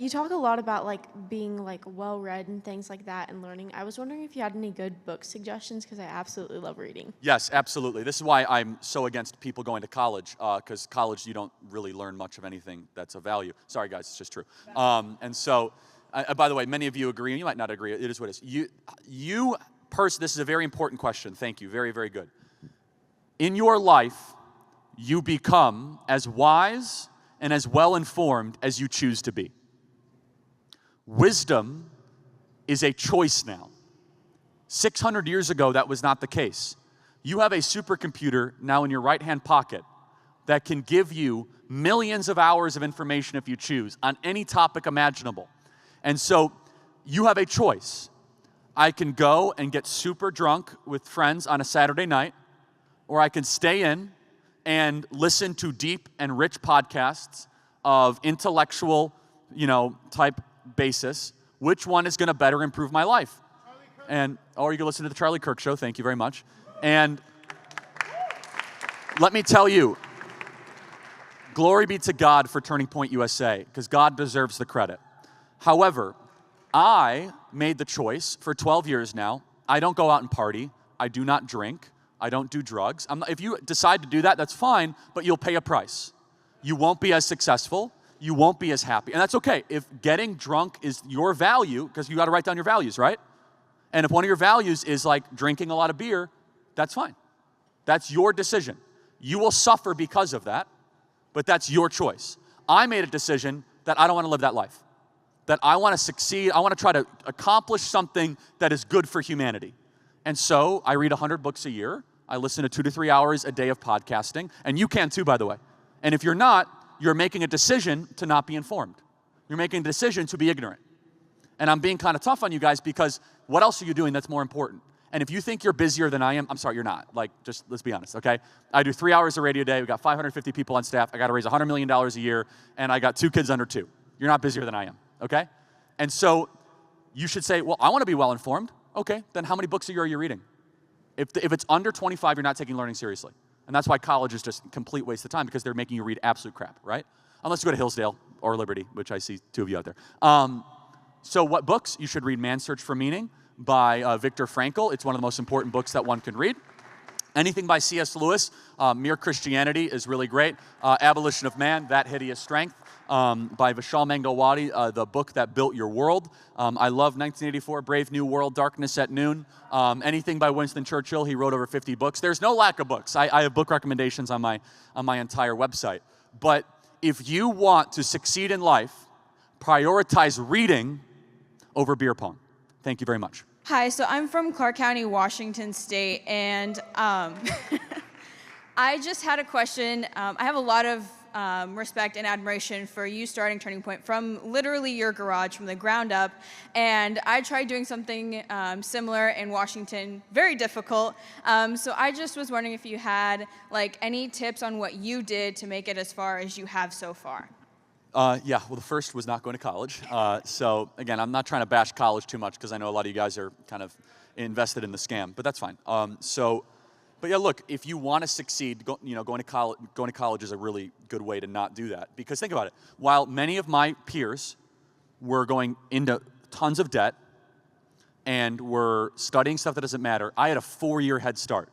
You talk a lot about like being like well read and things like that and learning. I was wondering if you had any good book suggestions because I absolutely love reading. Yes, absolutely. This is why I'm so against people going to college, because college you don't really learn much of anything that's of value. Sorry, guys, it's just true. And so, by the way, many of you agree, and you might not agree. It is what it is. This is a very important question. Thank you. Very, very good. In your life, you become as wise and as well informed as you choose to be. Wisdom is a choice now. 600 years ago, that was not the case. You have a supercomputer now in your right-hand pocket that can give you millions of hours of information if you choose on any topic imaginable. And so you have a choice. I can go and get super drunk with friends on a Saturday night, or I can stay in and listen to deep and rich podcasts of intellectual, type basis. Which one is going to better improve my life? Or you can listen to the Charlie Kirk Show. Thank you very much. And let me tell you, glory be to God for Turning Point USA, because God deserves the credit. However, I made the choice for 12 years now. I don't go out and party. I do not drink. I don't do drugs. If you decide to do that, that's fine, but you'll pay a price. You won't be as successful. You won't be as happy. And that's okay. If getting drunk is your value, because you got to write down your values, right? And if one of your values is like drinking a lot of beer, that's fine. That's your decision. You will suffer because of that, but that's your choice. I made a decision that I don't want to live that life, that I want to succeed. I want to try to accomplish something that is good for humanity. And so I read 100 books a year. I listen to 2 to 3 hours a day of podcasting, and you can too, by the way. And if you're not, you're making a decision to not be informed. You're making a decision to be ignorant. And I'm being kind of tough on you guys because what else are you doing that's more important? And if you think you're busier than I am, I'm sorry, you're not. Just let's be honest, okay? I do 3 hours of radio a day. We've got 550 people on staff. I got to raise $100 million a year, and I got 2 kids under 2. You're not busier than I am, okay? And so you should say, well, I want to be well-informed. Okay, then how many books a year are you reading? If it's under 25, you're not taking learning seriously. And that's why college is just a complete waste of time, because they're making you read absolute crap, right? Unless you go to Hillsdale or Liberty, which I see 2 of you out there. So what books? You should read Man's Search for Meaning by Viktor Frankl. It's one of the most important books that one can read. Anything by C.S. Lewis, Mere Christianity is really great. Abolition of Man, That Hideous Strength, by Vishal Mangalwadi, the book that built your world. I love 1984, Brave New World, Darkness at Noon. Anything by Winston Churchill. He wrote over 50 books. There's no lack of books. I have book recommendations on my entire website. But if you want to succeed in life, prioritize reading over beer pong. Thank you very much. Hi, so I'm from Clark County, Washington State, and I just had a question. I have a lot of respect and admiration for you starting Turning Point from literally your garage, from the ground up, and I tried doing something similar in Washington, very difficult. So I just was wondering if you had any tips on what you did to make it as far as you have so far. Yeah, well, the first was not going to college. So, again, I'm not trying to bash college too much because I know a lot of you guys are kind of invested in the scam, but that's fine. But yeah, look, if you want to succeed, going to college is a really good way to not do that. Because think about it. While many of my peers were going into tons of debt and were studying stuff that doesn't matter, I had a 4-year head start.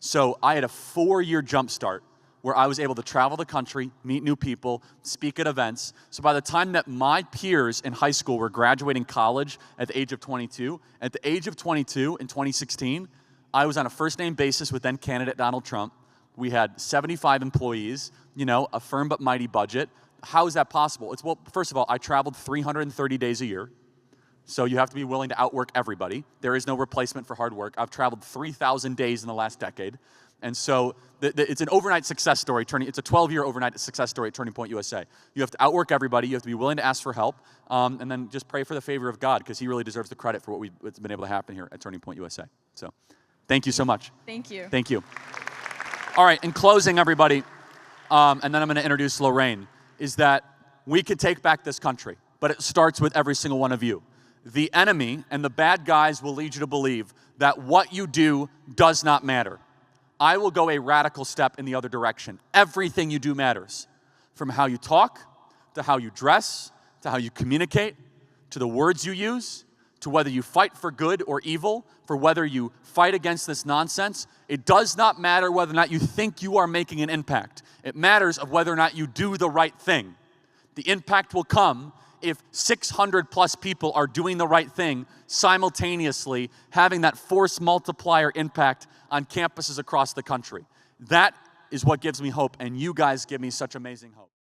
So I had a 4-year jump start where I was able to travel the country, meet new people, speak at events. So by the time that my peers in high school were graduating college at the age of 22, at the age of 22 in 2016, I was on a first-name basis with then candidate Donald Trump. We had 75 employees, a firm but mighty budget. How is that possible? Well, first of all, I traveled 330 days a year. So you have to be willing to outwork everybody. There is no replacement for hard work. I've traveled 3,000 days in the last decade. And so it's an overnight success story. It's a 12-year overnight success story at Turning Point USA. You have to outwork everybody. You have to be willing to ask for help. And then just pray for the favor of God, because he really deserves the credit for what's been able to happen here at Turning Point USA. So thank you so much. Thank you. Thank you. All right, in closing, everybody, and then I'm going to introduce Lorraine, is that we could take back this country, but it starts with every single one of you. The enemy and the bad guys will lead you to believe that what you do does not matter. I will go a radical step in the other direction. Everything you do matters, from how you talk, to how you dress, to how you communicate, to the words you use, to whether you fight for good or evil, for whether you fight against this nonsense. It does not matter whether or not you think you are making an impact. It matters of whether or not you do the right thing. The impact will come if 600 plus people are doing the right thing simultaneously, having that force multiplier impact on campuses across the country. That is what gives me hope, and you guys give me such amazing hope.